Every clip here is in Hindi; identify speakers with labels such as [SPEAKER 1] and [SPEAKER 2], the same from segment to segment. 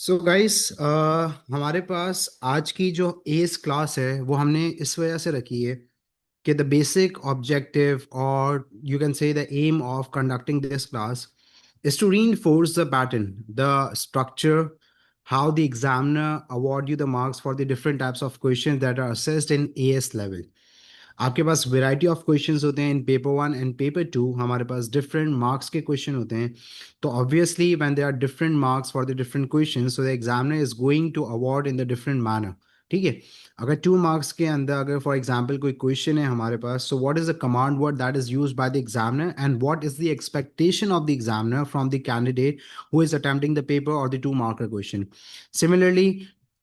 [SPEAKER 1] सो गाइस, हमारे पास आज की जो एस क्लास है वो हमने इस वजह से रखी है कि the basic objective or you can say the aim of conducting this class is to reinforce the pattern, the structure, how the examiner award you the marks for the different types of questions that are assessed in AS level. आपके पास वेराइटी ऑफ क्वेश्चंस होते हैं in paper one and paper two. हमारे पास डिफरेंट मार्क्स के क्वेश्चन होते हैं। तो obviously when there are different marks for the different question, so the examiner is going to award in the different manner. ठीक है। अगर 2 मार्क्स के अंदर अगर फॉर एग्जाम्पल कोई क्वेश्चन है हमारे पास, so what is the command word that is used by the examiner and what is the expectation of the examiner from the candidate who is attempting the paper और the 2 marker question. Similarly,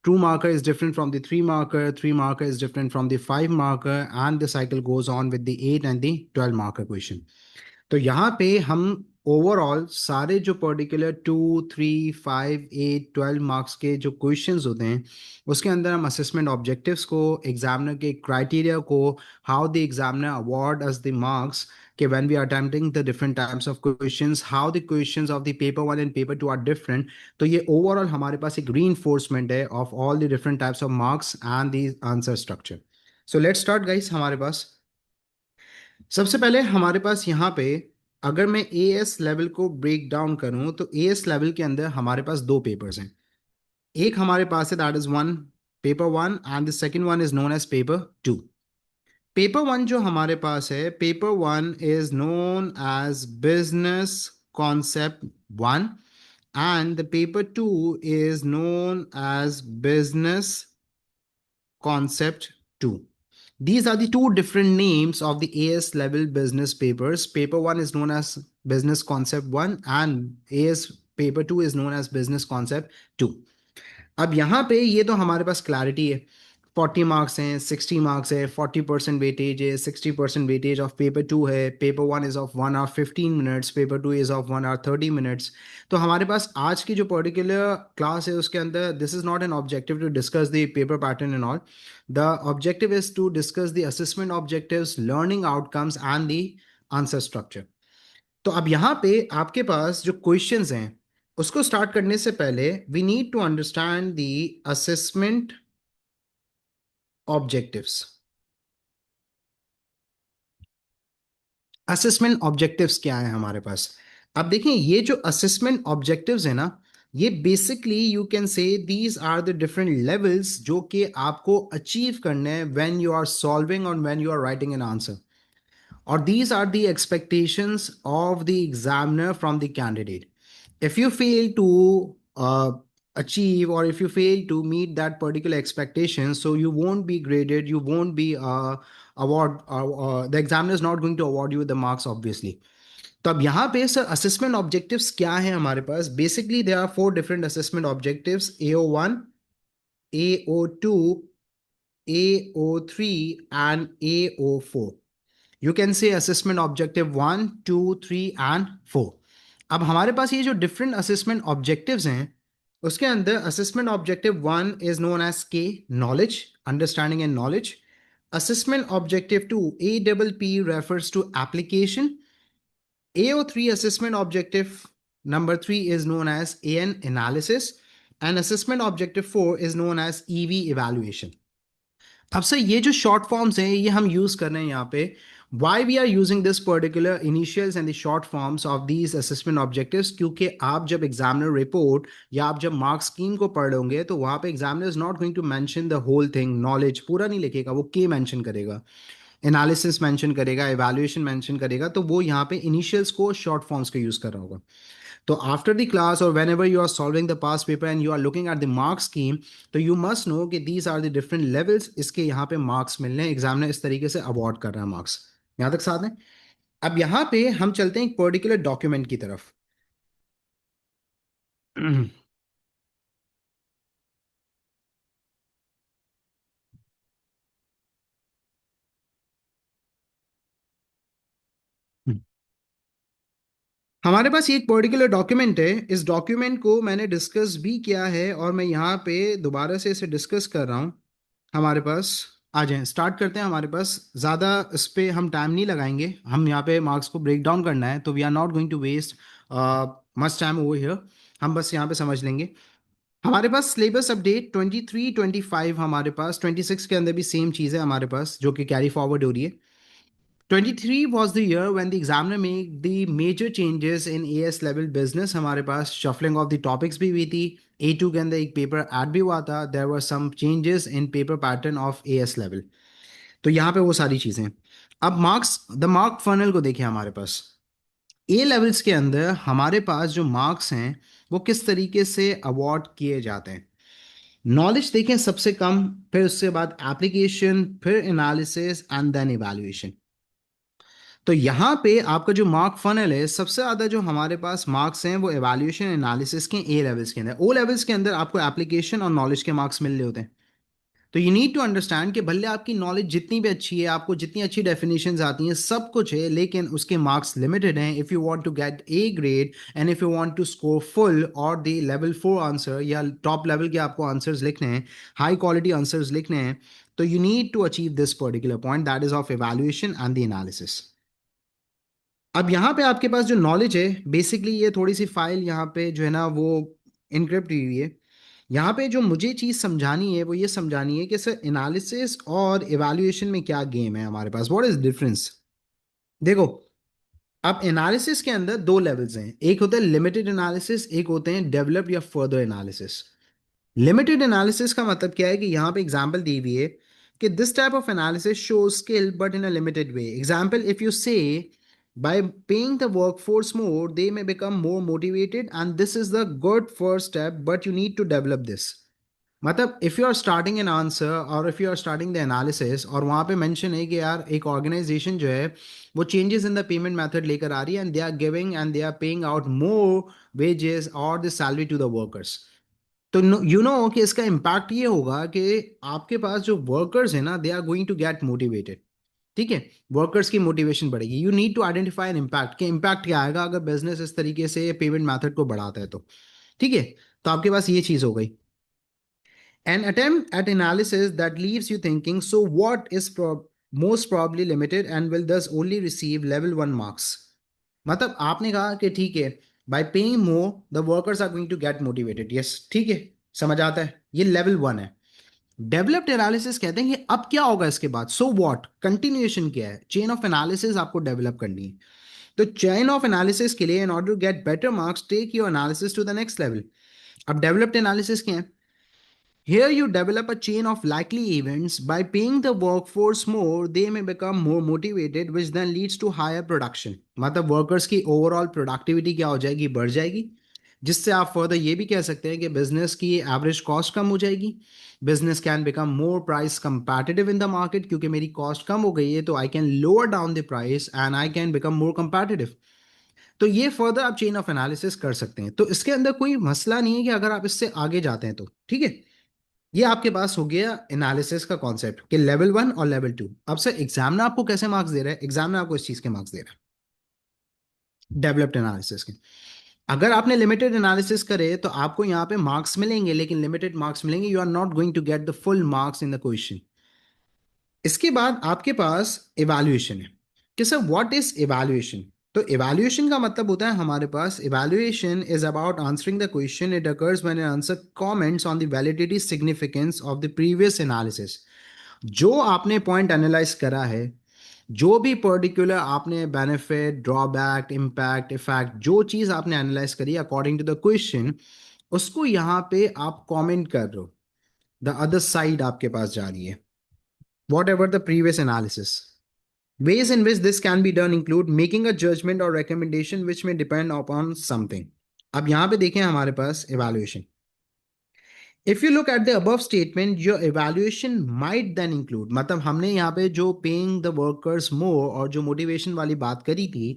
[SPEAKER 1] 2 marker is different from the 3 marker, 3 marker is different from the 5 marker, and the cycle goes on with the 8 and the 12 marker question. तो यहाँ पे हम ओवरऑल सारे जो पर्टिकुलर 2, 3, 5, 8, 12 मार्क्स के जो क्वेश्चंस होते हैं उसके अंदर हम असेसमेंट ऑब्जेक्टिव्स को, एग्जामिनर के क्राइटेरिया को, how the examiner award us the marks के when we are attempting the different types of questions, how the questions of the paper one and paper two are different. तो ये ओवरऑल हमारे पास एक री है of all the different types of marks and the answer structure. So let's start guys. हमारे पास सबसे पहले हमारे पास यहाँ पे अगर मैं ए एस लेवल को ब्रेक डाउन करूं तो ए एस लेवल के अंदर हमारे पास 2 पेपर्स हैं। एक हमारे पास है that is one, paper one, and the second one is known as paper two. Paper one जो हमारे पास है, paper one is known as business concept one, and the paper two is known as business concept 2. These are the two different names of the AS level business papers. Paper 1 is known as Business Concept 1 and AS Paper 2 is known as Business Concept 2. अब यहाँ पे ये तो हमारे पास क्लैरिटी है। 40 मार्क्स हैं, 60 मार्क्स है, 40% वेटेज है, 60% वेटेज ऑफ पेपर टू है, paper one is of 1 hour 15 minutes, paper two is of 1 hour 30 minutes। तो हमारे पास आज की जो पर्टिकुलर क्लास है उसके अंदर this is not an objective to discuss the paper pattern and all. The objective is to discuss the assessment objectives, learning outcomes and the answer structure. तो अब यहाँ पे आपके पास जो क्वेश्चंस हैं उसको स्टार्ट करने से पहले we need to understand the assessment objectives. Assessment objectives क्या है हमारे पास? अब देखें, ये जो असेसमेंट ऑब्जेक्टिव्स है ना, ये basically you can say these are the different levels जो कि आपको अचीव करने हैं व्हेन यू आर सॉल्विंग और when you are writing an answer, or these are the expectations of the examiner from the candidate. If you fail to achieve, or if you fail to meet that particular expectation, so you won't be graded, you won't be the examiner is not going to award you the marks obviously. तो अब यहाँ पे सर असेसमेंट ऑब्जेक्टिव्स क्या है हमारे पास? Basically there are 4 different assessment objectives: AO1, AO2, AO3 and AO4. You can say assessment objective 1, 2, 3 and 4। अब हमारे पास ये जो डिफरेंट असेसमेंट ऑब्जेक्टिव्स हैं उसके अंदर assessment objective 1 is known as K, knowledge, understanding and knowledge. Assessment objective 2, APP, refers to application. AO3 assessment objective number 3 is known as AN, analysis, and assessment objective 4 is known as EV, evaluation. अब सर ये जो शॉर्ट फॉर्म्स हैं ये हम यूज कर रहे हैं यहाँ पे। Why we are using this particular initials and the short forms of these assessment objectives? क्योंकि आप जब एग्जामिनर रिपोर्ट या आप जब मार्क्स स्कीम को पढ़ लोगे तो वहाँ पे examiner is not going to mention the whole thing, knowledge पूरा नहीं लिखेगा, वो के मेंशन करेगा, एनालिसिस मेंशन करेगा, एवेल्युएशन मेंशन करेगा। तो वो यहाँ पे इनिशियल्स को शॉर्ट फॉर्म्स का यूज कर रहा होगा। तो आफ्टर द क्लास और whenever you are solving the past paper and you are looking at the marks scheme, तो यू मस्ट नो कि these are the different levels, इसके यहाँ पे मार्क्स मिलने हैं, एग्जामिनर इस तरीके से अवार्ड कर रहा है मार्क्स। यहाँ तक साथ है। अब यहाँ पे हम चलते हैं एक पर्टिकुलर डॉक्यूमेंट की तरफ। हमारे पास ये एक पर्टिकुलर डॉक्यूमेंट है। इस डॉक्यूमेंट को मैंने डिस्कस भी किया है और मैं यहाँ पे दोबारा से इसे डिस्कस कर रहा हूँ। हमारे पास आ जाएं, स्टार्ट करते हैं। हमारे पास ज़्यादा इस पे हम टाइम नहीं लगाएंगे, हम यहाँ पे मार्क्स को ब्रेक डाउन करना है, तो we are not going to waste much time over here. हम बस यहाँ पे समझ लेंगे। हमारे पास सिलेबस अपडेट 23 25 हमारे पास, 26 के अंदर भी सेम चीज़ है हमारे पास जो कि कैरी फॉरवर्ड हो रही है। 23 was the year when the examiner made the major changes in AS level business। हमारे पास shuffling of the topics भी हुई थी। A2 के अंदर एक पेपर ऐड भी हुआ था। There were some changes in paper pattern of AS level। तो यहाँ पे वो सारी चीज़ें। अब मार्क्स, द मार्क फनल को देखिए हमारे पास। ए लेवल्स के अंदर हमारे पास जो मार्क्स हैं वो किस तरीके से अवार्ड किए जाते हैं। नॉलेज देखें सबसे कम, फिर उसके बाद एप्लीकेशन, फिर एनालिसिस एंड देन इवैल्यूएशन। तो यहाँ पे आपका जो मार्क फनल है, सबसे ज़्यादा जो हमारे पास मार्क्स हैं वो एवैल्यूएशन एनालिसिस के ए लेवल्स के अंदर। ओ लेवल्स के अंदर आपको एप्लीकेशन और नॉलेज के मार्क्स मिल रहे होते हैं। तो यू नीड टू अंडरस्टैंड कि भले आपकी नॉलेज जितनी भी अच्छी है, आपको जितनी अच्छी डेफिनेशंस आती हैं, सब कुछ है, लेकिन उसके मार्क्स लिमिटेड हैं। If you want to get a grade and if you want to score full और द लेवल 4 आंसर या टॉप लेवल के आपको आंसर्स लिखने हैं, हाई क्वालिटी आंसर्स लिखने हैं, तो you need to achieve this particular point, that is of evaluation and the analysis. अब यहाँ पे आपके पास जो नॉलेज है, बेसिकली ये थोड़ी सी फाइल यहाँ पे जो है ना वो इनक्रिप्ट हुई हुई है। यहाँ पे जो मुझे चीज़ समझानी है वो ये समझानी है कि सर एनालिसिस और इवैल्यूएशन में क्या गेम है हमारे पास, व्हाट इज डिफरेंस। देखो, अब एनालिसिस के अंदर दो लेवल्स हैं, एक होता है लिमिटेड एनालिसिस, एक होते हैं डेवलप्ड या फर्दर एनालिसिस। लिमिटेड एनालिसिस का मतलब क्या है कि यहाँ पे एग्जांपल दी हुई है कि this type of analysis show skill but in a limited way. Example, if you से by paying the workforce more they may become more motivated and this is the good first step but you need to develop this। मतलब if you are starting an answer और if you are starting the analysis और वहाँ पे मेंशन है कि यार एक ऑर्गेनाइजेशन जो है वो changes in the payment method लेकर आ रही है and they are giving and they are paying out more wages और the salary to the workers. तो यू नो कि इसका इम्पैक्ट ये होगा कि आपके पास जो वर्कर्स है ना, they are going to get motivated. ठीक है, वर्कर्स की मोटिवेशन बढ़ेगी। You need to identify an impact, कि इम्पैक्ट क्या आएगा अगर बिजनेस इस तरीके से पेमेंट मेथड को बढ़ाता है तो। ठीक है, तो आपके पास ये चीज़ हो गई। An attempt at analysis that leaves you thinking, so what is most probably limited and will thus only receive level 1 marks। मतलब आपने कहा कि ठीक है, by paying more the workers are going to get motivated, yes, ठीक है, समझ आता है, ये लेवल 1 है। डेवलप्ड एनालिसिस कहते हैं कि अब क्या होगा इसके बाद, सो व्हाट, कंटिन्यूएशन क्या है, चेन ऑफ एनालिसिस आपको डेवलप करनी है। तो चेन ऑफ एनालिसिस के लिए in order to get better marks take your analysis to the next level. अब डेवलप्ड एनालिसिस क्या है। Here you develop a chain of likely events. By paying the workforce more, they may become more motivated, which then leads to higher production। मतलब वर्कर्स की ओवरऑल प्रोडक्टिविटी क्या हो जाएगी, बढ़ जाएगी, जिससे आप फर्दर ये भी कह सकते हैं कि बिजनेस की एवरेज कॉस्ट कम हो जाएगी। Business can become more price competitive in the market, क्योंकि मेरी कॉस्ट कम हो गई है तो I can lower down the price and I can become more competitive. तो ये फर्दर आप चेन ऑफ एनालिसिस कर सकते हैं। तो इसके अंदर कोई मसला नहीं है कि अगर आप इससे आगे जाते हैं तो। ठीक है, ये आपके पास हो गया एनालिसिस का कॉन्सेप्ट कि लेवल 1 और लेवल 2। अब सर एग्जामिनर आपको कैसे मार्क्स दे रहा है, एग्जामिनर आपको इस चीज के मार्क्स दे रहा है डेवलप्ड एनालिसिस के। अगर आपने लिमिटेड एनालिसिस करे तो आपको यहाँ पे मार्क्स मिलेंगे, लेकिन लिमिटेड मार्क्स मिलेंगे, you are not going to get the full marks in the question. इसके बाद आपके पास इवैल्यूएशन है कि सर व्हाट इज इवैल्यूएशन। तो इवैल्यूएशन का मतलब होता है हमारे पास, evaluation is about answering the question, it occurs when an answer comments on the validity significance of the previous analysis. जो आपने पॉइंट एनालाइज करा है, जो भी पर्टिकुलर आपने बेनिफिट, ड्रॉबैक, इम्पैक्ट, इफेक्ट, जो चीज आपने एनालाइज करी अकॉर्डिंग टू द क्वेश्चन, उसको यहाँ पे आप कमेंट कर रहे हो। द अदर साइड आपके पास जा रही है, what ever the previous analysis. Ways in which this can be done include making a judgment or recommendation which may depend upon something। अब यहां पे देखें हमारे पास evaluation। If you look at the above statement, your evaluation might then include, मतलब हमने यहाँ पे जो paying the workers more और जो motivation वाली बात करी थी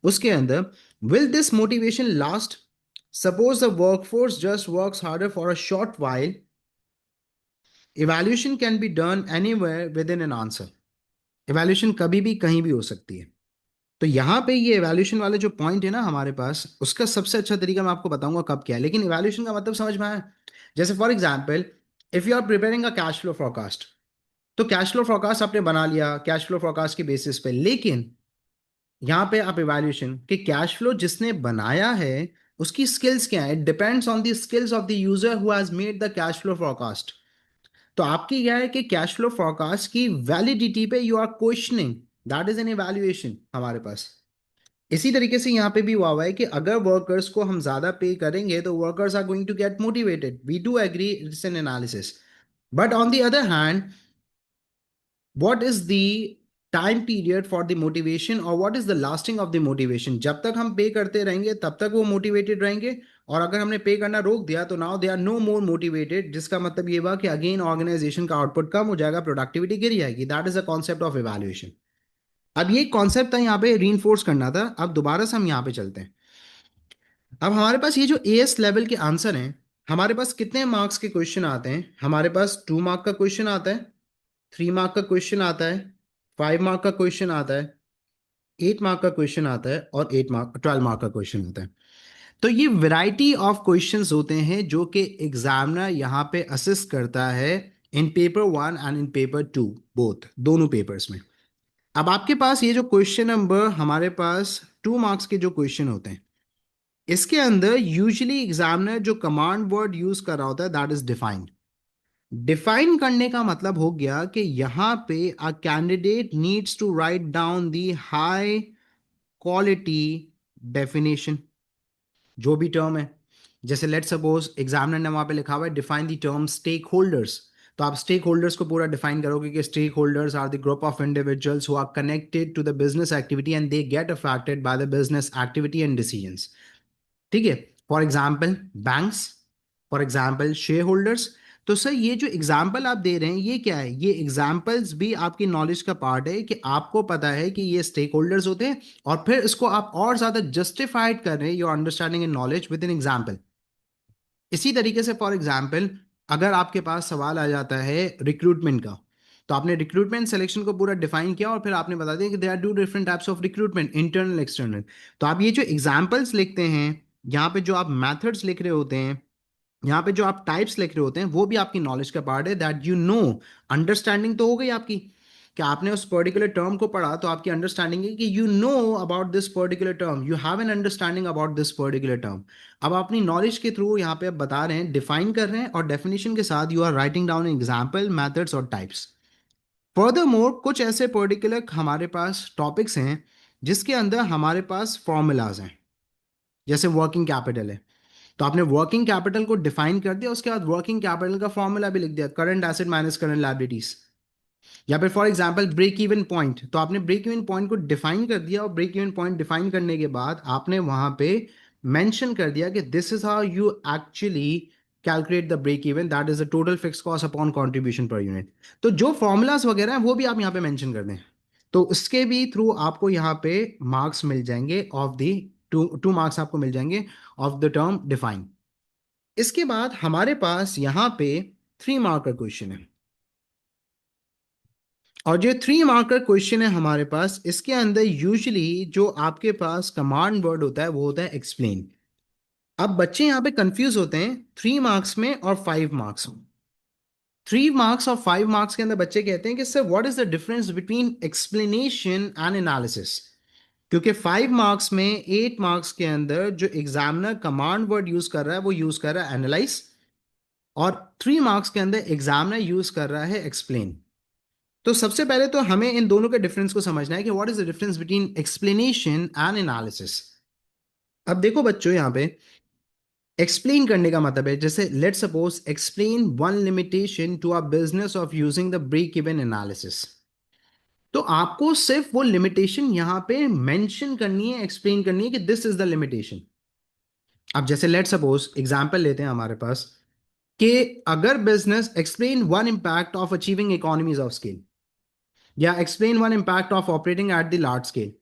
[SPEAKER 1] उसके अंदर, will this motivation last? Suppose the workforce just works harder for a short while, evaluation can be done anywhere within an answer। evaluation कभी भी कहीं भी हो सकती है। तो यहाँ पे ये इवैल्यूएशन वाले जो पॉइंट है ना हमारे पास, उसका सबसे अच्छा तरीका मैं आपको बताऊंगा कब क्या है, लेकिन इवैल्यूएशन का मतलब समझ में आया। जैसे for example, if you are preparing a cash flow forecast, तो कैश फ्लो फोरकास्ट आपने बना लिया कैश फ्लो फोरकास्ट के बेसिस पे, लेकिन यहाँ पे आप इवैल्यूएशन कि कैश फ्लो जिसने बनाया है उसकी स्किल्स क्या है, it depends on the skills of the user who has made the cash flow forecast. तो आपकी क्या है कि कैश फ्लो फोरकास्ट की वैलिडिटी पे you are questioning, that is an evaluation हमारे पास। इसी तरीके से यहाँ पे भी हुआ हुआ है कि अगर वर्कर्स को हम ज्यादा पे करेंगे तो workers are going to get motivated, we do agree, it's an analysis. But on the other hand, what is the time period for the motivation और what is the lasting of the motivation? जब तक हम पे करते रहेंगे तब तक वो मोटिवेटेड रहेंगे, और अगर हमने पे करना रोक दिया तो now they are no more motivated, जिसका मतलब ये हुआ कि अगेन ऑर्गेनाइजेशन का आउटपुट कम हो जाएगा, प्रोडक्टिविटी गिर जाएगी। That is the concept of evaluation. अब ये कॉन्सेप्ट था यहाँ पे रीइंफोर्स करना था। अब दोबारा से हम यहाँ पे चलते हैं। अब हमारे पास ये जो एएस लेवल के आंसर हैं, हमारे पास कितने मार्क्स के क्वेश्चन आते हैं? हमारे पास 2 मार्क का क्वेश्चन आता है, 3 मार्क का क्वेश्चन आता है, 5 मार्क का क्वेश्चन आता है, 8 मार्क का क्वेश्चन आता है, और 8 मार्क 12 मार्क का क्वेश्चन आता है। तो ये वैरायटी ऑफ क्वेश्चंस होते हैं जो कि एग्जामिनर यहाँ पे असिस्ट करता है इन paper 1 and in paper 2, both, दोनों पेपर्स में। अब आपके पास ये जो क्वेश्चन नंबर हमारे पास 2 मार्क्स के जो क्वेश्चन होते हैं, इसके अंदर यूजुअली एग्जामिनर जो कमांड वर्ड यूज कर रहा होता है दैट इज डिफाइंड। डिफाइन करने का मतलब हो गया कि यहां पे a candidate needs to write down the high quality definition, जो भी टर्म है। जैसे लेट सपोज एग्जामिनर ने वहां पे लिखा हुआ है define the term stakeholders, तो आप स्टेक होल्डर्स को पूरा डिफाइन करोगे कि stakeholders are the group of individuals who are connected to the business activity and they get affected by the business activity and decisions. ठीक है, for example banks, for example shareholders. तो सर ये जो एग्जाम्पल आप दे रहे हैं ये क्या है? ये एग्जाम्पल्स भी आपकी नॉलेज का पार्ट है कि आपको पता है कि ये स्टेक होल्डर्स होते हैं, और फिर इसको आप और ज्यादा जस्टिफाइड कर रहे हैं your understanding and knowledge with in example. इसी तरीके से फॉर एग्जाम्पल अगर आपके पास सवाल आ जाता है रिक्रूटमेंट का, तो आपने रिक्रूटमेंट सिलेक्शन को पूरा डिफाइन किया और फिर आपने बता दिया कि they are two different types of recruitment, internal external. तो आप ये जो एग्जाम्पल्स लिखते हैं, यहाँ पे जो आप मेथड्स लिख रहे होते हैं, यहाँ पे जो आप टाइप्स लिख रहे होते हैं, वो भी आपकी नॉलेज का पार्ट है, दैट यू नो। अंडरस्टैंडिंग तो हो गई आपकी कि आपने उस पर्टिकुलर टर्म को पढ़ा, तो आपकी अंडरस्टैंडिंग है कि you know about this particular term, you have an understanding about this particular term. अब अपनी नॉलेज के थ्रू यहाँ पे आप बता रहे हैं, डिफाइन कर रहे हैं, और डेफिनेशन के साथ you are writing down example, methods और टाइप्स। फर्दर मोर कुछ ऐसे पर्टिकुलर हमारे पास टॉपिक्स हैं जिसके अंदर हमारे पास फॉर्मूलाज हैं। जैसे वर्किंग कैपिटल है, तो आपने वर्किंग कैपिटल को डिफाइन कर दिया, उसके बाद वर्किंग कैपिटल का फॉर्मूला भी लिख दिया, current asset minus current liabilities. या फिर for example break even point, तो आपने ब्रेक इवन पॉइंट को डिफाइन कर दिया, और ब्रेक इवन पॉइंट डिफाइन करने के बाद आपने वहां पे मेंशन कर दिया कि this is how you actually calculate the break even, that is the total fix cost upon contribution per unit. तो जो फॉर्मूलाज वगैरह हैं वो भी आप यहाँ पे मेंशन कर दें, तो उसके भी थ्रू आपको यहाँ पे मार्क्स मिल जाएंगे ऑफ द टू मार्क्स आपको मिल जाएंगे ऑफ द टर्म डिफाइन। इसके बाद हमारे पास यहाँ पे 3 मार्क का क्वेश्चन है, और जो 3 मार्क का क्वेश्चन है हमारे पास, इसके अंदर यूजुअली जो आपके पास कमांड वर्ड होता है वो होता है एक्सप्लेन। अब बच्चे यहाँ पे कंफ्यूज होते हैं 3 मार्क्स में और 5 मार्क्स में। 3 मार्क्स और 5 मार्क्स के अंदर बच्चे कहते हैं कि sir what is the difference between explanation and analysis? क्योंकि 5 मार्क्स में 8 मार्क्स के अंदर जो एग्जामिनर कमांड वर्ड यूज कर रहा है वो यूज कर रहा है एनालाइज, और 3 मार्क्स के अंदर एग्जामिनर यूज कर रहा है एक्सप्लेन। तो सबसे पहले तो हमें इन दोनों के डिफरेंस को समझना है कि what is the difference between explanation and analysis. अब देखो बच्चों, यहाँ पे एक्सप्लेन करने का मतलब है, जैसे let suppose explain one limitation to a business of using the break even analysis. तो आपको सिर्फ वो लिमिटेशन यहाँ पे मेंशन करनी है, एक्सप्लेन करनी है कि दिस इज द लिमिटेशन। अब जैसे लेट सपोज एग्जांपल लेते हैं हमारे पास कि अगर business explain one impact of achieving economies of scale, या explain one impact of operating at the large scale.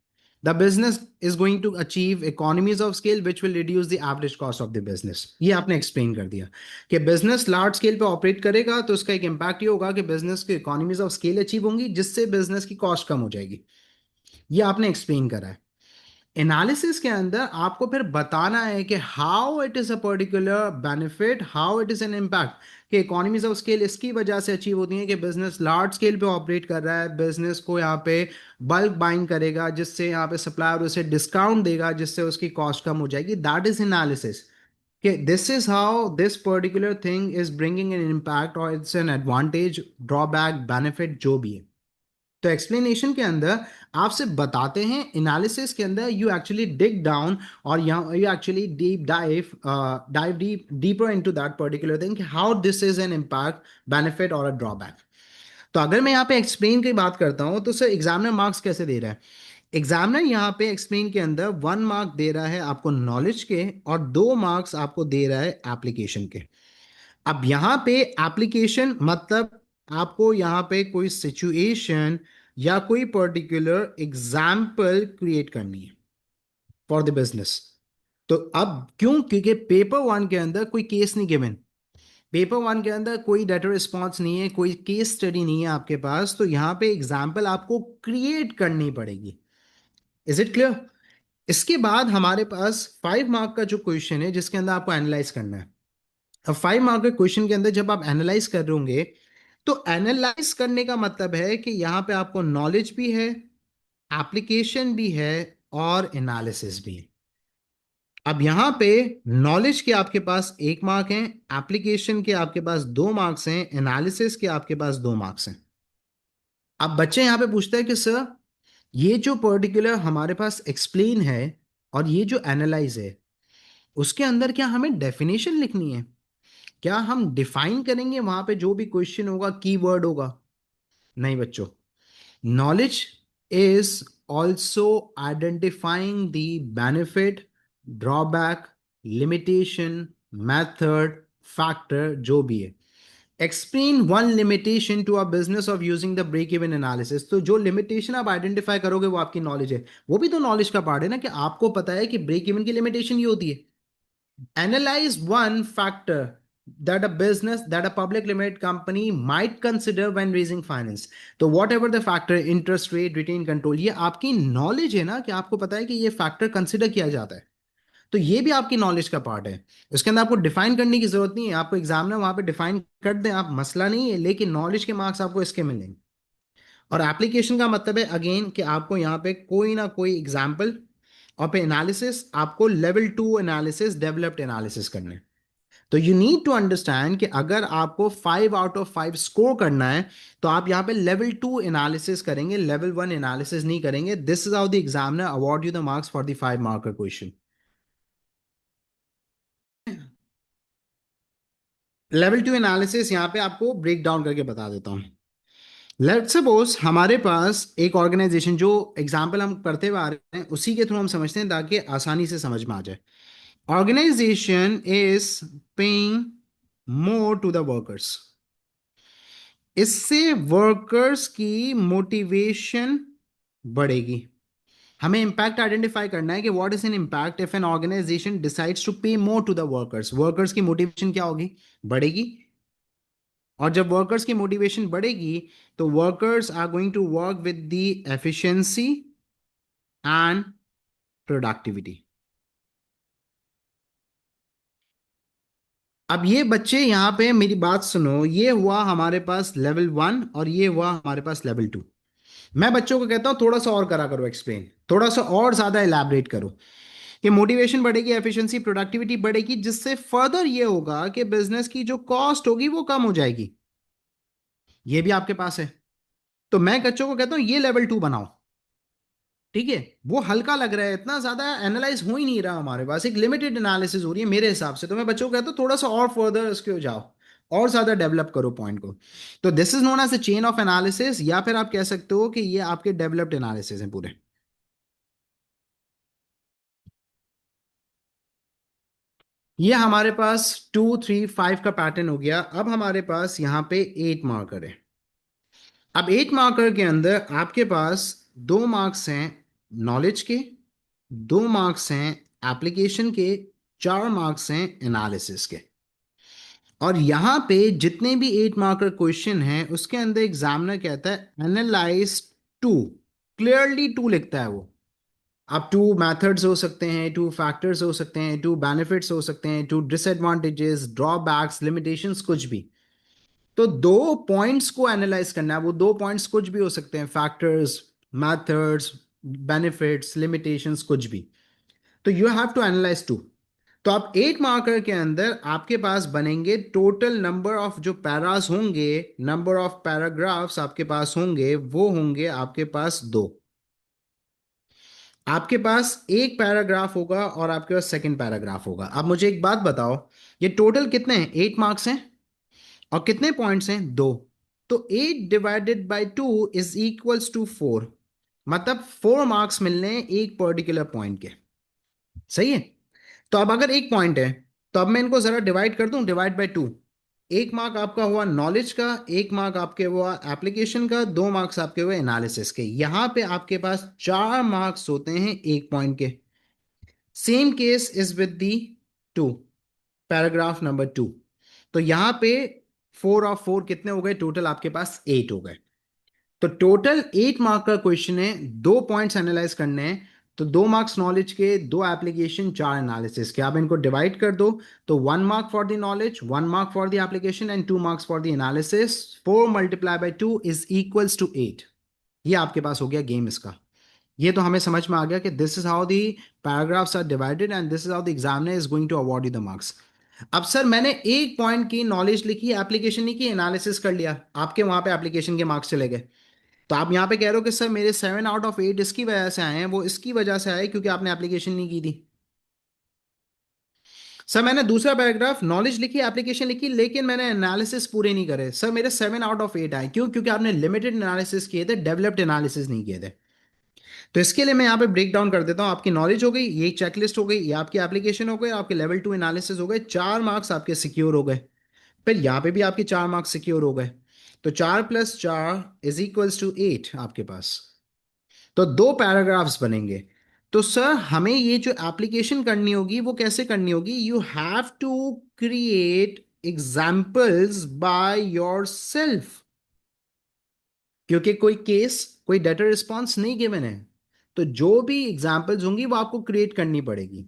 [SPEAKER 1] The business is going to achieve economies of scale which will reduce the average cost of the business. ये आपने explain कर दिया कि business large scale पे operate करेगा तो उसका एक impact ये होगा कि business की economies of scale achieve होंगी जिससे business की cost कम हो जाएगी। ये आपने explain करा है। एनालिसिस के अंदर आपको फिर बताना है कि how it is a particular benefit, how it is an impact, कि इकोनॉमीज ऑफ स्केल इसकी वजह से अचीव होती है कि बिजनेस लार्ज स्केल पे ऑपरेट कर रहा है, बिजनेस को यहाँ पे बल्क बाइंग करेगा, जिससे यहाँ पे सप्लायर उसे डिस्काउंट देगा, जिससे उसकी कॉस्ट कम हो जाएगी। दैट इज एनालिसिस, कि this is how this particular thing is bringing an impact और it's an advantage, drawback, benefit जो भी है। तो एक्सप्लेनेशन के अंदर आपसे बताते हैं, एनालिसिस के अंदर यू एक्चुअली डिग डाउन, और यहाँ you actually deep dive dive deeper into that particular thing, how this is an impact, benefit और अ ड्रॉबैक। तो अगर मैं यहाँ पे एक्सप्लेन की बात करता हूँ, तो सर एग्जामिनर मार्क्स कैसे दे रहा है? एग्जामिनर यहाँ पे एक्सप्लेन के अंदर 1 मार्क दे रहा है आपको नॉलेज के, और 2 मार्क्स आपको दे रहा है एप्लीकेशन के। अब यहाँ पे एप्लीकेशन मतलब आपको यहाँ पे कोई सिचुएशन या कोई पर्टिकुलर एग्जाम्पल क्रिएट करनी है फॉर द बिजनेस। तो अब क्यों? क्योंकि पेपर 1 के अंदर कोई केस नहीं गिवन, पेपर 1 के अंदर कोई डाटा रिस्पॉन्स नहीं है, कोई केस स्टडी नहीं है आपके पास, तो यहाँ पे एग्जाम्पल आपको क्रिएट करनी पड़ेगी। Is it clear? इसके बाद हमारे पास 5 मार्क का जो क्वेश्चन है, जिसके अंदर आपको एनालाइज करना है। अब 5 मार्क के क्वेश्चन के अंदर जब आप एनालाइज कर रहे होंगे, तो एनालाइज करने का मतलब है कि यहां पे आपको नॉलेज भी है, एप्लीकेशन भी है, और एनालिसिस भी है। अब यहां पे नॉलेज के आपके पास 1 मार्क है, एप्लीकेशन के आपके पास 2 मार्क्स हैं, एनालिसिस के आपके पास 2 मार्क्स हैं। अब बच्चे यहां पे पूछते हैं कि सर, ये जो पर्टिकुलर हमारे पास एक्सप्लेन है और ये जो एनालाइज है, उसके अंदर क्या हमें डेफिनेशन लिखनी है? क्या हम डिफाइन करेंगे वहां पे जो भी क्वेश्चन होगा, कीवर्ड होगा? नहीं बच्चों, knowledge is also identifying the benefit, drawback, limitation, method, factor जो भी है। Explain one limitation to a business of using the break even analysis. तो जो लिमिटेशन आप आइडेंटिफाई करोगे वो आपकी नॉलेज है, वो भी तो नॉलेज का पार्ट है ना, कि आपको पता है कि ब्रेक इवन की लिमिटेशन ये होती है। Analyze one factor that a business, that a public limited company might consider when raising finance. तो whatever the factor, interest rate, retain control, ये आपकी नॉलेज है ना, कि आपको पता है कि ये फैक्टर कंसिडर किया जाता है। तो ये भी आपकी नॉलेज का पार्ट है। उसके अंदर आपको डिफाइन करने की जरूरत नहीं है, आपको एग्जामिनर वहां पे डिफाइन कर दें, आप मसला नहीं है, लेकिन नॉलेज के मार्क्स आपको इसके मिलेंगे। और एप्लीकेशन का मतलब है अगेन कि आपको यहाँ पे कोई ना कोई एग्जाम्पल, और पे एनालिसिस आपको लेवल 2 एनालिसिस, डेवलप्ड एनालिसिस करने हैं। तो यू नीड टू अंडरस्टैंड कि अगर आपको 5 आउट ऑफ 5 स्कोर करना है, तो आप यहाँ पे लेवल 2 एनालिसिस करेंगे, लेवल 1 एनालिसिस नहीं करेंगे। This is how the examiner award you the marks for the 5 marker question. Level 2 analysis यहाँ पे आपको ब्रेक डाउन करके बता देता हूँ। लेट्स सपोज हमारे पास एक ऑर्गेनाइजेशन, जो एग्जाम्पल हम करते हुए आ रहे हैं उसी के थ्रू हम समझते हैं ताकि आसानी से समझ में आ जाए। Organization is paying more to the workers, इससे वर्कर्स की मोटिवेशन बढ़ेगी। हमें इंपैक्ट आइडेंटिफाई करना है कि what is an impact if an organization decides to pay more to the workers. Workers की मोटिवेशन क्या होगी? बढ़ेगी। और जब वर्कर्स की मोटिवेशन बढ़ेगी, तो workers are going to work with the efficiency and productivity. अब ये बच्चे यहाँ पे मेरी बात सुनो, ये हुआ हमारे पास लेवल 1 और ये हुआ हमारे पास लेवल 2। मैं बच्चों को कहता हूँ थोड़ा सा और करा करो एक्सप्लेन, थोड़ा सा और ज्यादा इलैबोरेट करो, कि मोटिवेशन बढ़ेगी, एफिशिएंसी, प्रोडक्टिविटी बढ़ेगी, जिससे फर्दर ये होगा कि बिजनेस की जो कॉस्ट होगी वो कम हो जाएगी। ये भी आपके पास है। तो मैं बच्चों को कहता हूँ ये लेवल 2 बनाओ। ठीक है, वो हल्का लग रहा है, इतना ज्यादा एनालाइज हो ही नहीं रहा, हमारे पास एक लिमिटेड एनालिसिस हो रही है मेरे हिसाब से। तो मैं बच्चों को कहता हूँ थोड़ा सा और फर्दर इसके हो जाओ, और ज्यादा डेवलप करो पॉइंट को। तो this is known as the chain of analysis, या फिर आप कह सकते हो कि ये आपके डेवलप्ड एनालिसिस हैं पूरे। ये हमारे पास 2, 3, 5 का पैटर्न हो गया। अब हमारे पास यहाँ पे 8 मार्कर है। अब 8 मार्कर के अंदर आपके पास 2 मार्क्स हैं नॉलेज के, 2 मार्क्स हैं एप्लीकेशन के, 4 मार्क्स हैं एनालिसिस के। और यहाँ पे जितने भी 8 मार्कर क्वेश्चन हैं उसके अंदर एग्जामिनर कहता है एनालाइज 2, क्लियरली 2 लिखता है वो। अब टू मेथड्स हो सकते हैं, टू फैक्टर्स हो सकते हैं, टू बेनिफिट्स हो सकते हैं, टू डिसएडवांटेजेस, ड्रॉबैक्स, लिमिटेशंस, कुछ भी। तो दो पॉइंट्स को एनालाइज करना है, वो दो पॉइंट्स कुछ भी हो सकते हैं, फैक्टर्स, मेथड्स, बेनिफिट्स, लिमिटेशंस, कुछ भी। तो you have to analyze too. तो आप 8 मार्कर के अंदर आपके पास बनेंगे टोटल नंबर ऑफ जो पैरास होंगे, नंबर ऑफ पैराग्राफ्स आपके पास होंगे, वो होंगे आपके पास दो। आपके पास एक पैराग्राफ होगा और आपके पास सेकंड पैराग्राफ होगा। अब मुझे एक बात बताओ, ये टोटल कितने हैं? 8 मार्क्स हैं और कितने पॉइंट्स हैं? दो। तो 8 divided by 2 is equals to 4। मतलब 4 मार्क्स मिलने हैं एक पर्टिकुलर पॉइंट के। सही है। तो अब अगर एक पॉइंट है, तो अब मैं इनको जरा डिवाइड कर दूं, डिवाइड बाय 2। 1 मार्क आपका हुआ नॉलेज का, 1 मार्क आपके हुआ एप्लीकेशन का, 2 मार्क्स आपके हुए एनालिसिस के। यहां पे आपके पास 4 मार्क्स होते हैं एक पॉइंट के। Same case is with the two, paragraph number 2। तो यहां पे 4 और 4 कितने हो गए? टोटल आपके पास 8 हो गए। तो टोटल 8 मार्क का क्वेश्चन है, दो पॉइंट्स एनालाइज करने हैं। तो 2 मार्क्स नॉलेज के, दो एप्लीकेशन, 4 एनालिसिस के। आप इनको डिवाइड कर दो। तो 1 mark for the knowledge, 1 mark for the application and 2 marks for the analysis. 4 × 2 = 8। ये आपके पास हो गया गेम इसका। ये तो हमें समझ में आ गया कि this is how the paragraphs are divided and this is how the examiner is going to award you the marks. अब सर मैंने एक पॉइंट की नॉलेज लिखी, एप्लीकेशन नहीं की, एनालिसिस कर लिया, आपके वहां पे एप्लीकेशन के मार्क्स चले गए। तो आप यहाँ पे कह रहे हो कि सर मेरे 7 आउट ऑफ 8 इसकी वजह से आए हैं, वो इसकी वजह से आए क्योंकि आपने एप्लीकेशन नहीं की थी। सर मैंने दूसरा पैराग्राफ नॉलेज लिखी, एप्लीकेशन लिखी, लेकिन मैंने एनालिसिस पूरे नहीं करे, सर मेरे 7 आउट ऑफ 8 आए। क्यों? क्योंकि आपने लिमिटेड एनालिसिस किए थे, डेवलप्ड एनालिसिस नहीं किए थे। तो इसके लिए मैं यहाँ पे ब्रेक डाउन कर देता हूँ। आपकी नॉलेज हो गई, ये चेकलिस्ट हो गई, ये आपकी एप्लीकेशन हो गई, आपके लेवल 2 एनालिसिस हो गए, 4 मार्क्स आपके सिक्योर हो गए। फिर यहाँ पे भी आपके 4 मार्क्स सिक्योर हो गए। तो 4 + 4 = 8 आपके पास। तो दो पैराग्राफ्स बनेंगे। तो सर हमें ये जो एप्लीकेशन करनी होगी वो कैसे करनी होगी? You have to create examples by your self, क्योंकि कोई केस, कोई डेटा रिस्पॉन्स नहीं गिवन है। तो जो भी एग्जाम्पल्स होंगी वो आपको क्रिएट करनी पड़ेगी।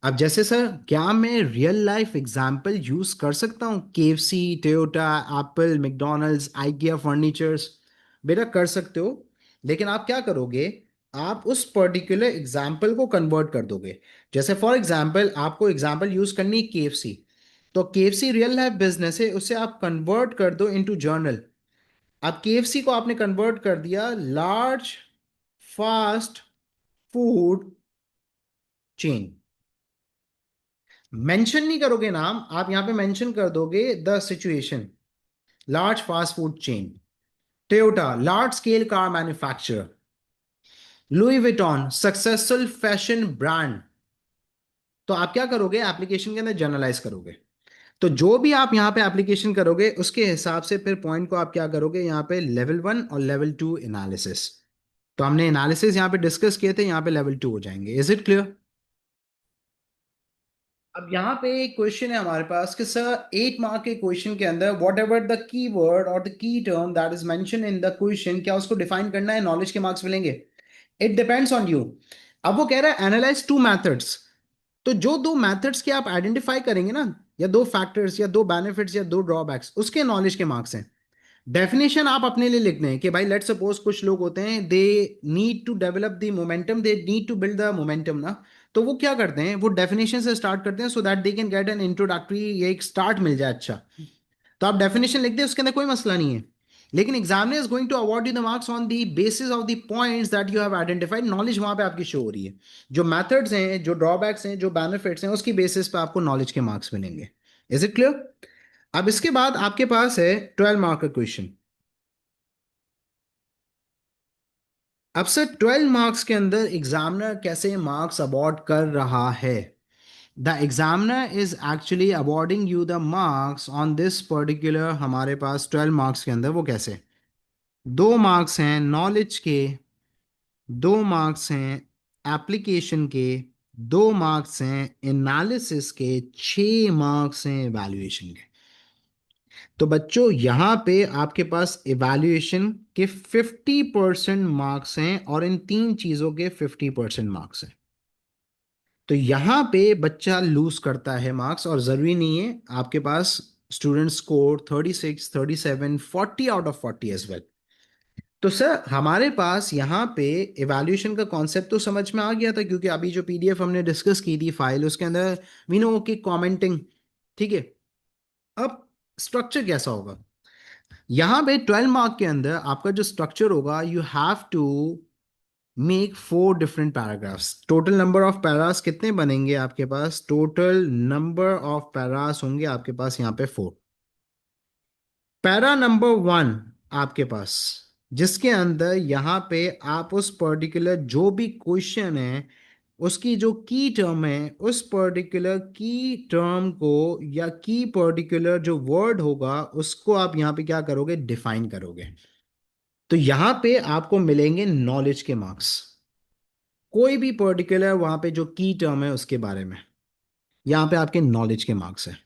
[SPEAKER 1] अब जैसे सर क्या मैं रियल लाइफ एग्जाम्पल यूज कर सकता हूँ? KFC, Toyota, Apple, McDonald's, IKEA furnitures. बेटा कर सकते हो, लेकिन आप क्या करोगे? आप उस पर्टिकुलर एग्जाम्पल को कन्वर्ट कर दोगे। जैसे फॉर एग्जाम्पल आपको एग्जाम्पल यूज करनी है केएफसी। तो केएफसी रियल लाइफ बिजनेस है, उसे आप कन्वर्ट कर दो इनटू जर्नल। अब केएफसी को आपने कन्वर्ट कर दिया large fast food chain. Mention नहीं करोगे नाम, आप यहां पे मेंशन कर दोगे the situation, large fast food chain, Toyota large scale car manufacturer, Louis Vuitton successful fashion brand. तो आप क्या करोगे? एप्लीकेशन के अंदर जनरलाइज करोगे। तो जो भी आप यहाँ पे एप्लीकेशन करोगे उसके हिसाब से फिर पॉइंट को आप क्या करोगे? यहाँ पे लेवल 1 और लेवल 2 एनालिसिस। तो हमने एनालिसिस यहाँ पे डिस्कस किए थे, यहाँ पे लेवल 2 हो जाएंगे। Is it clear? अब यहाँ पे एक क्वेश्चन है हमारे पास कि सर 8 मार्क के क्वेश्चन के अंदर whatever the key word और the key term that is mention in the question, क्या उसको डिफाइन करना है? नॉलेज के मार्क्स मिलेंगे। It depends on you. अब वो कह रहा है एनालाइज 2 मेथड्स। तो जो दो मेथड्स के आप आइडेंटिफाई करेंगे ना, या दो फैक्टर्स या दो बेनिफिट्स या दो ड्रॉबैक्स, उसके नॉलेज के मार्क्स हैं। डेफिनेशन आप अपने लिए लिखते हैं कि भाई लेट सपोज कुछ लोग होते हैं, they need to develop the momentum, they need to build the momentum ना। तो वो क्या करते हैं? वो डेफिनेशन से स्टार्ट करते हैं so that they can get an introductory, ये एक स्टार्ट मिल जाए अच्छा। तो आप डेफिनेशन लिख दें, उसके अंदर कोई मसला नहीं है। लेकिन examiner is going to award you the marks on the basis of the points that you have identified. Knowledge वहां पे आपकी शो हो रही है। जो मेथड्स हैं, जो ड्रॉबैक्स हैं, जो बेनिफिट्स हैं, उसकी बेसिस पे आपको नॉलेज के मार्क्स मिलेंगे। Is it clear? अब इसके बाद आपके पास है 12 मार्क का क्वेश्चन। अब सर 12 मार्क्स के अंदर एग्जामिनर कैसे मार्क्स अवॉर्ड कर रहा है? The examiner is actually awarding you the marks on this particular, हमारे पास 12 मार्क्स के अंदर वो कैसे? 2 मार्क्स हैं नॉलेज के, 2 मार्क्स हैं एप्लीकेशन के, 2 मार्क्स हैं एनालिसिस के, 6 मार्क्स हैं वैल्यूएशन के। तो बच्चों यहाँ पे आपके पास इवैल्यूएशन के 50% मार्क्स हैं और इन तीन चीजों के 50% मार्क्स हैं। तो यहाँ पे बच्चा लूज करता है मार्क्स, और जरूरी नहीं है आपके पास student score 36, 37, 40 out of 40 as well. तो सर हमारे पास यहाँ पे इवैल्यूएशन का कॉन्सेप्ट तो समझ में आ गया था, क्योंकि अभी जो पीडीएफ हमने डिस्कस की थी फाइल, उसके अंदर वी नो कि कमेंटिंग। ठीक है। अब स्ट्रक्चर कैसा होगा यहाँ पे 12 मार्क के अंदर? आपका जो स्ट्रक्चर होगा, you have to make 4 different paragraphs. Total number of paras कितने बनेंगे आपके पास? टोटल नंबर ऑफ पैरास होंगे आपके पास यहाँ पे 4। पैरा नंबर 1 आपके पास, जिसके अंदर यहाँ पे आप उस पर्टिकुलर जो भी क्वेश्चन है उसकी जो की टर्म है, उस पर्टिकुलर की टर्म को या की पर्टिकुलर जो वर्ड होगा उसको आप यहाँ पे क्या करोगे? डिफाइन करोगे। तो यहाँ पे आपको मिलेंगे नॉलेज के मार्क्स, कोई भी पर्टिकुलर वहां पे जो की टर्म है उसके बारे में, यहाँ पे आपके नॉलेज के मार्क्स है।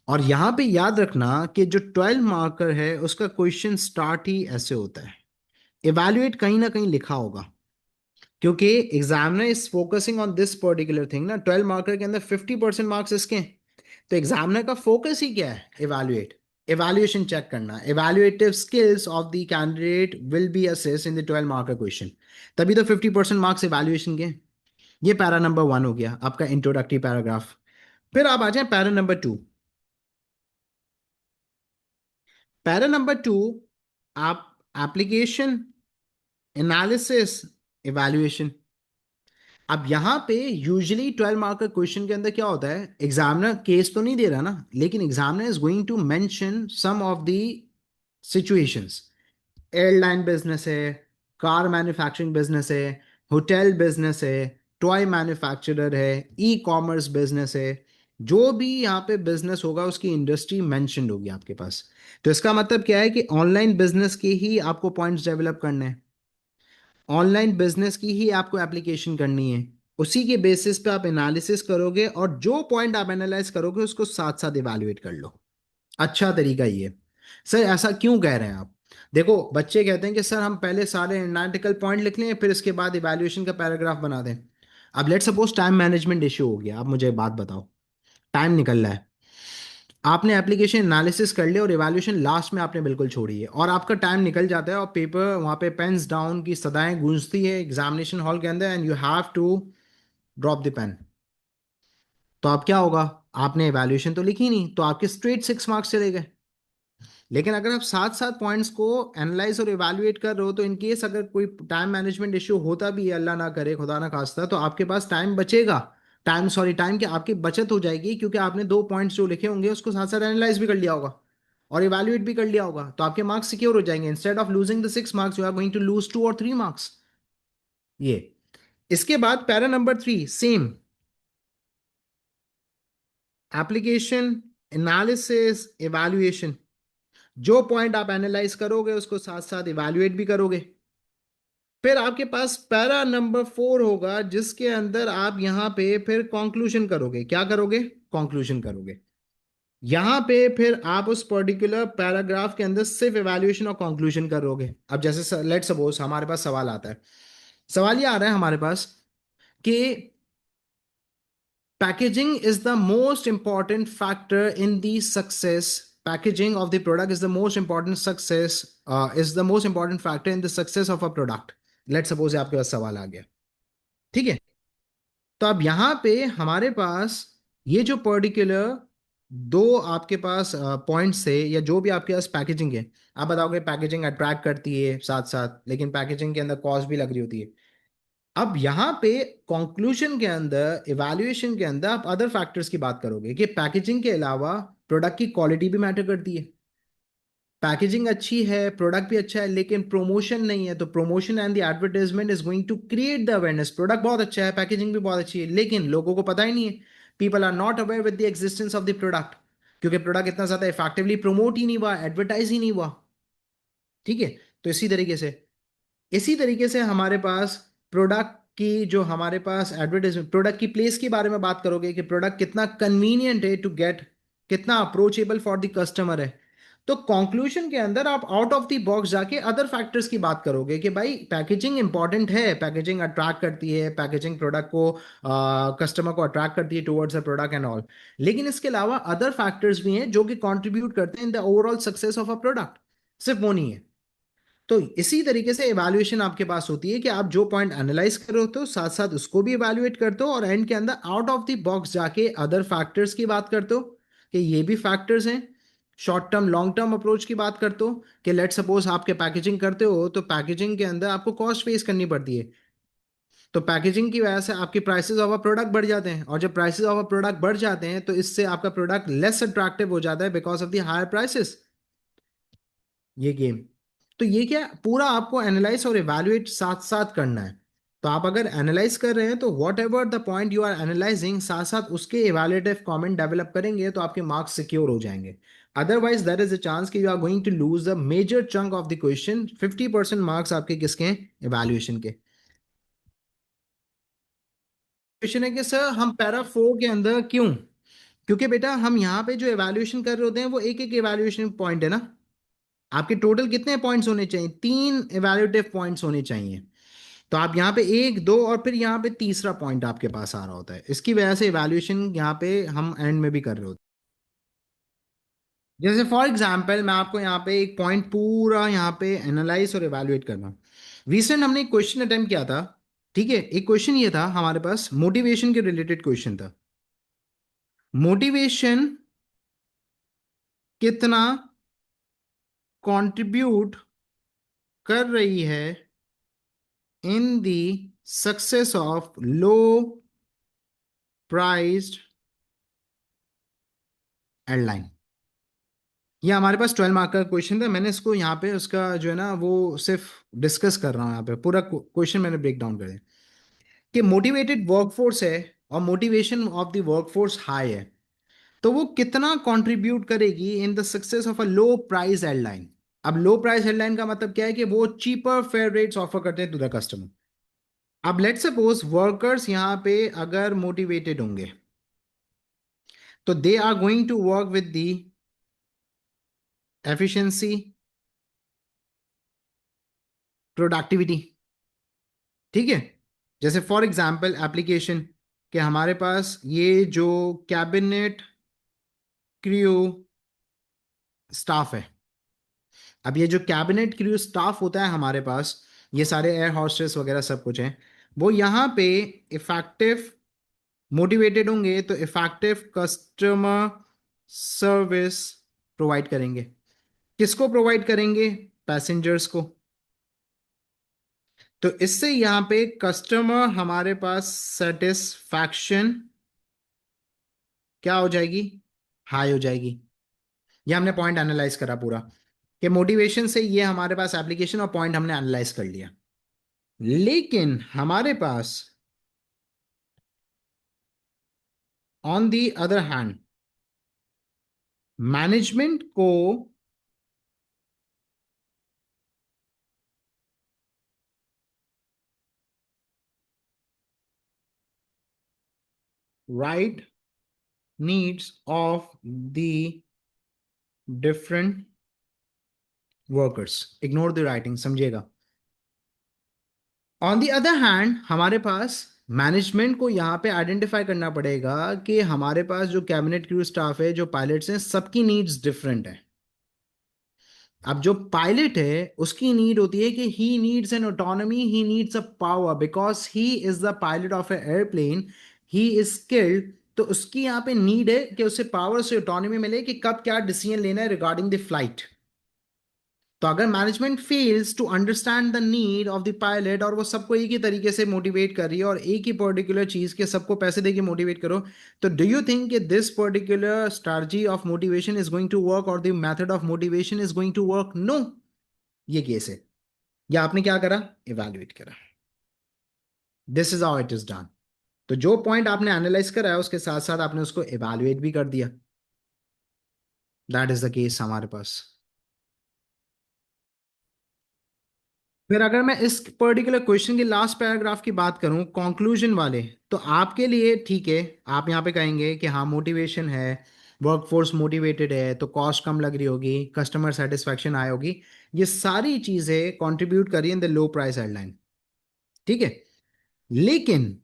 [SPEAKER 1] और यहाँ पे याद रखना कि जो 12 मार्कर है उसका क्वेश्चन स्टार्ट ही ऐसे होता है, इवैल्यूएट कहीं ना कहीं लिखा होगा, क्योंकि examiner is focusing on this particular thing ना। 12 मार्कर के अंदर 50% मार्क्स इसके हैं, तो एग्जामिनर का फोकस ही क्या है? इवैल्यूएट, इवैल्यूएशन चेक करना। Evaluative skills of the candidate will be assessed in the 12 marker question, तभी तो 50% मार्क्स इवैल्यूएशन के। ये पैरा नंबर 1 हो गया आपका इंट्रोडक्टरी पैराग्राफ। फिर आप आ जाए पैरा नंबर 2। पैरा नंबर 2, आप एप्लीकेशन, एनालिसिस, इवैल्यूएशन। अब यहाँ पे यूजुअली 12 मार्क का क्वेश्चन के अंदर क्या होता है? एग्जामिनर केस तो नहीं दे रहा ना, लेकिन examiner is going to mention some of the situations. Airline business है, कार मैन्युफैक्चरिंग बिजनेस है, होटल बिजनेस है, टॉय मैन्युफैक्चरर है, ई कॉमर्स बिजनेस है। जो भी यहाँ पे बिजनेस होगा उसकी इंडस्ट्री मेंशन्ड होगी आपके पास। तो इसका मतलब क्या है कि ऑनलाइन बिजनेस के ही आपको पॉइंट्स डेवलप करने हैं, ऑनलाइन बिजनेस की ही आपको एप्लीकेशन करनी है। उसी के बेसिस पे आप एनालिसिस करोगे और जो पॉइंट आप एनालाइज करोगे उसको साथ साथ इवैल्यूएट कर लो। अच्छा तरीका ये। सर ऐसा क्यों कह रहे हैं आप? देखो बच्चे कहते हैं कि सर हम पहले सारे एनालिटिकल पॉइंट लिख लें फिर इसके बाद इवैल्यूएशन का पैराग्राफ बना दें। अब let suppose time management issue हो गया, आप मुझे एक बात बताओ, टाइम निकल रहा है, आपने एप्लीकेशन एनालिसिस कर लिया और इवैल्यूएशन लास्ट में आपने बिल्कुल छोड़ी है, और आपका टाइम निकल जाता है और पेपर वहाँ पे पेन्स डाउन की सदाएं गूंजती है एग्जामिनेशन हॉल के अंदर, and you have to drop the pen. तो अब क्या होगा? आपने इवैल्यूएशन तो लिखी नहीं, तो आपके स्ट्रेट 6 मार्क्स चले गए। लेकिन अगर आप साथ साथ पॉइंट्स को एनालाइज और इवैल्यूएट कर रहे हो, तो इन केस अगर कोई टाइम मैनेजमेंट इश्यू होता भी है, अल्लाह ना करे, खुदा ना खास्ता, तो आपके पास टाइम बचेगा। टाइम की आपकी बचत हो जाएगी, क्योंकि आपने 2 पॉइंट्स जो लिखे होंगे उसको साथ साथ एनालाइज भी कर लिया होगा और इवैल्यूएट भी कर लिया होगा, तो आपके मार्क्स सिक्योर हो जाएंगे। Instead of losing the 6 marks you are going to lose 2 और 3 मार्क्स। ये। इसके बाद para number 3 same, application, analysis, evaluation. जो पॉइंट आप एनालाइज करोगे उसको साथ साथ इवैल्यूएट भी करोगे। फिर आपके पास पैरा नंबर 4 होगा, जिसके अंदर आप यहां पे फिर कंक्लूजन करोगे। क्या करोगे? कंक्लूजन करोगे। यहां पे फिर आप उस पर्टिकुलर पैराग्राफ के अंदर सिर्फ इवैल्यूएशन और कंक्लूजन करोगे। अब जैसे लेट सपोज हमारे पास सवाल आता है, सवाल ये आ रहा है हमारे पास कि packaging is the most important factor in the success. Packaging of the product is the most important success, is the most important factor in the success of a product. Let's suppose आपके पास सवाल आ गया। ठीक है। तो अब यहाँ पे हमारे पास ये जो पर्टिकुलर दो आपके पास पॉइंट्स है, या जो भी आपके पास पैकेजिंग है, आप बताओगे पैकेजिंग अट्रैक्ट करती है साथ साथ, लेकिन पैकेजिंग के अंदर कॉस्ट भी लग रही होती है। अब यहां पे कंक्लूजन के अंदर, इवैल्यूएशन के अंदर आप अदर फैक्टर्स की बात करोगे कि पैकेजिंग के अलावा प्रोडक्ट की क्वालिटी भी मैटर करती है। पैकेजिंग अच्छी है, प्रोडक्ट भी अच्छा है, लेकिन प्रमोशन नहीं है, तो promotion and the advertisement is going to create the awareness. Product बहुत अच्छा है, पैकेजिंग भी बहुत अच्छी है, लेकिन लोगों को पता ही नहीं है। People are not aware with the existence of the product, क्योंकि प्रोडक्ट इतना ज्यादा इफेक्टिवली प्रमोट ही नहीं हुआ, एडवर्टाइज ही नहीं हुआ। ठीक है। तो इसी तरीके से हमारे पास प्रोडक्ट की जो हमारे पास एडवर्टाइजमेंट, प्रोडक्ट की प्लेस के बारे में बात करोगे कि प्रोडक्ट कितना कन्वीनियंट है टू गेट, कितना अप्रोचेबल फॉर द कस्टमर है। तो कंक्लूजन के अंदर आप आउट ऑफ द बॉक्स जाके अदर फैक्टर्स की बात करोगे कि भाई पैकेजिंग इंपॉर्टेंट है, पैकेजिंग अट्रैक्ट करती है, पैकेजिंग प्रोडक्ट को कस्टमर को अट्रैक्ट करती है towards a product and all. लेकिन इसके अलावा अदर फैक्टर्स भी हैं जो कि कंट्रीब्यूट करते हैं in the overall success of a product, सिर्फ वो नहीं है। तो इसी तरीके से इवैल्यूएशन आपके पास होती है कि आप जो पॉइंट एनालाइज कर रहे हो तो साथ साथ उसको भी इवैल्यूएट करते हो, और एंड के अंदर आउट ऑफ द बॉक्स जाके अदर फैक्टर्स की बात करते हो कि ये भी फैक्टर्स हैं। Short term long term approach की बात करते हो कि लेट सपोज आपके पैकेजिंग करते हो तो पैकेजिंग के अंदर आपको कॉस्ट फेस करनी पड़ती है, तो पैकेजिंग की वजह से आपके प्राइसेस ऑफ अ प्रोडक्ट बढ़ जाते हैं, और जब प्राइसेस ऑफ अ प्रोडक्ट बढ़ जाते हैं तो इससे आपका प्रोडक्ट लेस अट्रैक्टिव हो जाता है because of the higher prices. ये गेम, तो ये क्या पूरा आपको एनालाइज और इवैल्यूएट साथ साथ करना है। तो आप अगर एनालाइज कर रहे हैं तो whatever the point you are analyzing साथ साथ उसके इवैल्यूएटिव कमेंट डेवलप करेंगे तो आपके मार्क्स सिक्योर हो जाएंगे। Otherwise there is a chance कि you are going to lose the major chunk of the question. 50% marks आपके किसके हैं, इवैल्यूएशन के। क्वेश्चन है कि सर हम पैरा 4 के अंदर क्यों, क्योंकि बेटा हम यहाँ पे जो इवैल्यूएशन कर रहे होते हैं वो एक एक इवैल्यूएशन पॉइंट है ना। आपके टोटल कितने पॉइंट्स होने चाहिए, 3 इवैल्यूएटिव पॉइंट्स होने चाहिए। तो आप यहाँ पे एक दो और फिर यहाँ पे तीसरा पॉइंट आपके पास आ रहा होता है, इसकी वजह से इवैल्यूएशन यहाँ पे हम एंड में भी कर रहे होते हैं। जैसे फॉर एग्जांपल मैं आपको यहाँ पे एक पॉइंट पूरा यहाँ पे एनालाइज और इवैल्यूएट करना। रिसेंट हमने एक क्वेश्चन अटेम्प्ट किया था, ठीक है। एक क्वेश्चन ये था हमारे पास, मोटिवेशन के रिलेटेड क्वेश्चन था। मोटिवेशन कितना कंट्रीब्यूट कर रही है in the success of low priced airline. ये हमारे पास 12 मार्क का क्वेश्चन था, मैंने इसको यहाँ पे उसका जो है ना वो सिर्फ डिस्कस कर रहा हूँ, यहाँ पे पूरा क्वेश्चन मैंने ब्रेक डाउन कर दिया कि मोटिवेटेड वर्कफोर्स है और motivation of the workforce high है, तो वो कितना कंट्रीब्यूट करेगी in the success of a low price airline. अब लो प्राइस एयरलाइन का मतलब क्या है कि वो चीपर फेयर रेट्स ऑफर करते हैं टू द कस्टमर। अब लेट सपोज वर्कर्स यहाँ पे अगर मोटिवेटेड होंगे तो they are going to work with the efficiency, productivity, ठीक है। जैसे फॉर एग्जांपल एप्लीकेशन कि हमारे पास ये जो कैबिनेट क्रू स्टाफ है, अब ये जो कैबिनेट क्रू स्टाफ होता है हमारे पास, ये सारे एयर हॉस्टेस वगैरह सब कुछ है, वो यहाँ पे इफेक्टिव मोटिवेटेड होंगे तो इफेक्टिव कस्टमर सर्विस प्रोवाइड करेंगे। किसको प्रोवाइड करेंगे, पैसेंजर्स को। तो इससे यहाँ पे कस्टमर हमारे पास सेटिस्फैक्शन क्या हो जाएगी, हाई हो जाएगी। ये हमने पॉइंट एनालाइज करा पूरा कि मोटिवेशन से ये हमारे पास एप्लीकेशन और पॉइंट हमने एनालाइज कर लिया। लेकिन हमारे पास on the other hand management को right needs of the different workers, ignore the writing, समझिएगा। ऑन दी अदर हैंड हमारे पास मैनेजमेंट को यहाँ पे आइडेंटिफाई करना पड़ेगा कि हमारे पास जो कैबिनेट क्रू स्टाफ है, जो पायलट्स हैं, सबकी नीड्स डिफरेंट है। अब जो पायलट है उसकी नीड होती है कि he needs an autonomy, he needs a power because he is the pilot of A airplane, he is skilled. तो उसकी यहाँ पे नीड है कि उसे पावर से ऑटोनॉमी मिले कि कब क्या डिसीजन लेना है रिगार्डिंग द फ्लाइट। तो अगर management fails to understand the need of the pilot और वो सबको एक ही तरीके से मोटिवेट कर रही है और एक ही पर्टिकुलर चीज के सबको पैसे देके मोटिवेट करो, तो डू यू थिंक कि this particular strategy of motivation is going to work और the method of motivation is going to work? No. ये केस है। या आपने क्या करा, इवैल्यूएट करा। This is how it is done. तो जो पॉइंट आपने एनालाइज करा है उसके साथ साथ आपने उसको इवैल्यूएट भी कर दिया। दैट इज द केस हमारे पास। फिर अगर मैं इस पर्टिकुलर क्वेश्चन के लास्ट पैराग्राफ की बात करूं कंक्लूजन वाले, तो आपके लिए ठीक है, आप यहां पे कहेंगे कि हाँ मोटिवेशन है, वर्कफोर्स मोटिवेटेड है तो कॉस्ट कम लग रही होगी, कस्टमर सेटिस्फैक्शन आए होगी। ये सारी चीजें कंट्रीब्यूट करी in the low price airline. ठीक है, लेकिन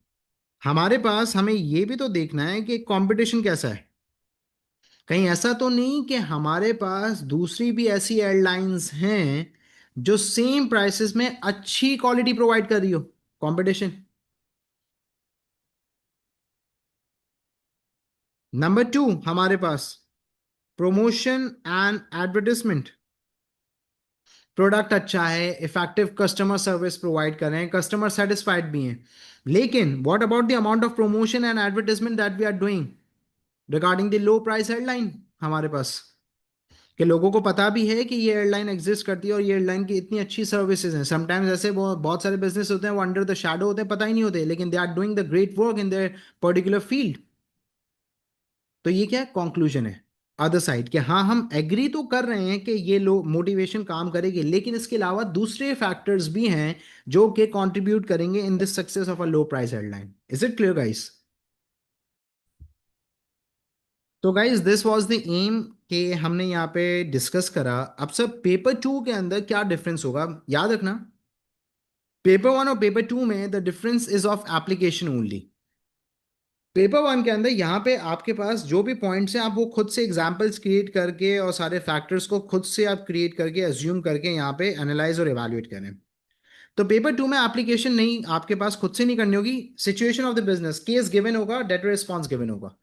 [SPEAKER 1] हमारे पास हमें ये भी तो देखना है कि कंपटीशन कैसा है। कहीं ऐसा तो नहीं कि हमारे पास दूसरी भी ऐसी एयरलाइंस हैं जो सेम प्राइसेस में अच्छी क्वालिटी प्रोवाइड कर रही हो। कंपटीशन। नंबर टू, हमारे पास प्रमोशन एंड एडवर्टाइजमेंट। प्रोडक्ट अच्छा है, इफेक्टिव कस्टमर सर्विस प्रोवाइड कर रहे हैं, कस्टमर सेटिस्फाइड भी हैं। लेकिन what about the amount of promotion and advertisement that we are doing regarding the low price airline हमारे पास? कि लोगों को पता भी है कि ये एयरलाइन एग्जिस्ट करती है और ये एयरलाइन की इतनी अच्छी सर्विसेज हैं। समटाइम्स ऐसे वो बहुत सारे बिजनेस होते हैं वो अंडर द शैडो होते हैं, पता ही नहीं होते, लेकिन they are doing the great work in their particular field. तो ये क्या कंक्लूजन है अदर साइड? कि हाँ, हम एग्री तो कर रहे हैं कि ये लो मोटिवेशन काम करेगी, लेकिन इसके अलावा दूसरे फैक्टर्स भी हैं जो कि कंट्रीब्यूट करेंगे in this success of a low price airline. Is it clear guys? तो guys this was the aim कि हमने यहाँ पे डिस्कस करा। अब सब पेपर टू के अंदर क्या डिफरेंस होगा याद रखना। पेपर वन और पेपर टू में the difference is of application only. Paper one के अंदर यहाँ पे आपके पास जो भी पॉइंट्स हैं आप वो खुद से एग्जांपल्स क्रिएट करके और सारे फैक्टर्स को खुद से आप क्रिएट करके अज्यूम करके यहाँ पे एनालाइज और एवेल्युएट करें। तो पेपर टू में एप्लीकेशन नहीं, आपके पास खुद से नहीं करनी होगी। Situation of the business case given होगा, डेटा रिस्पॉन्स गिवन होगा,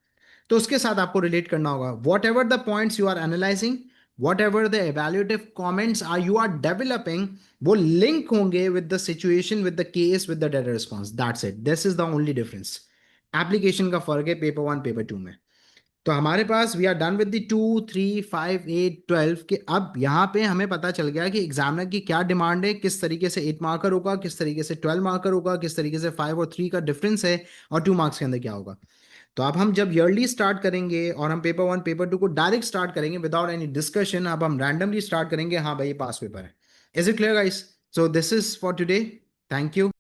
[SPEAKER 1] तो उसके साथ आपको रिलेट करना होगा। Whatever the points you are analysing, whatever the evaluative comments are you are developing, वो लिंक होंगे with the situation, with the case, with the data response. That's it, this is the only difference. Application का फर्क है पेपर वन पेपर टू में। तो हमारे पास we are done with the 2, 3, 5, 8, 12 के। अब यहाँ पे हमें पता चल गया कि एग्जामिनर की क्या डिमांड है, किस तरीके से 8 मार्कर होगा, किस तरीके से 12 मार्कर होगा, किस तरीके से 5 और 3 का डिफरेंस है, और 2 मार्क्स के अंदर क्या होगा। तो अब हम जब ईयरली स्टार्ट करेंगे और हम पेपर वन पेपर टू को डायरेक्ट स्टार्ट करेंगे विदाउट एनी डिस्कशन, अब हम रैंडमली स्टार्ट करेंगे। हाँ भाई, पास पेपर है। Is it clear guys? So this is for today. Thank you.